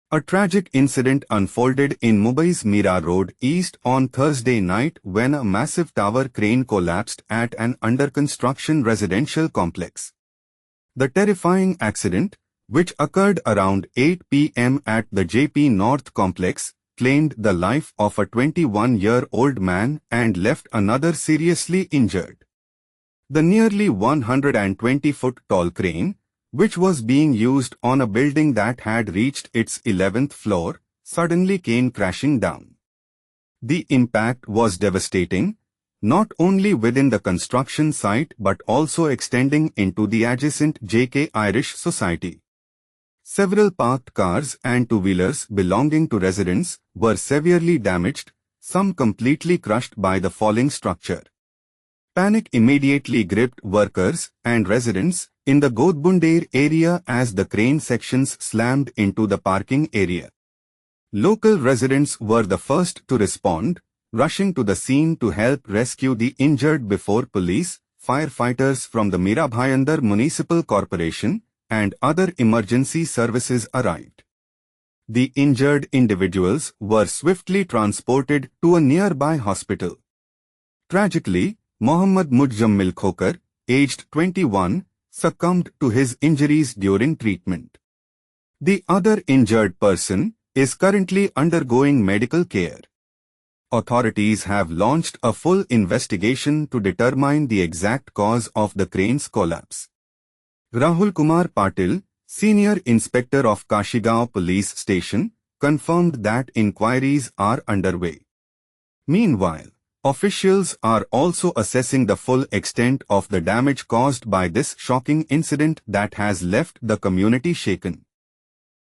A tragic incident unfolded in Mumbai's Mira Road East on Thursday night when a massive tower crane collapsed at an under-construction residential complex. The terrifying accident, which occurred around 8 p.m. at the JP North complex, claimed the life of a 21-year-old man and left another seriously injured. The nearly 120-foot-tall crane, which was being used on a building that had reached its 11th floor, suddenly came crashing down. The impact was devastating, not only within the construction site but also extending into the adjacent JK Irish Society. Several parked cars and two-wheelers belonging to residents were severely damaged, some completely crushed by the falling structure. Panic immediately gripped workers and residents in the Godbundair area as the crane sections slammed into the parking area. Local residents were the first to respond, rushing to the scene to help rescue the injured before police, firefighters from the Mira Bhayandar Municipal Corporation, and other emergency services arrived. The injured individuals were swiftly transported to a nearby hospital. Tragically, Mohammad Mujjammil Khokar, aged 21, succumbed to his injuries during treatment. The other injured person is currently undergoing medical care. Authorities have launched a full investigation to determine the exact cause of the crane's collapse. Rahul Kumar Patil, Senior Inspector of Kashigaon Police Station, confirmed that inquiries are underway. Meanwhile, officials are also assessing the full extent of the damage caused by this shocking incident that has left the community shaken.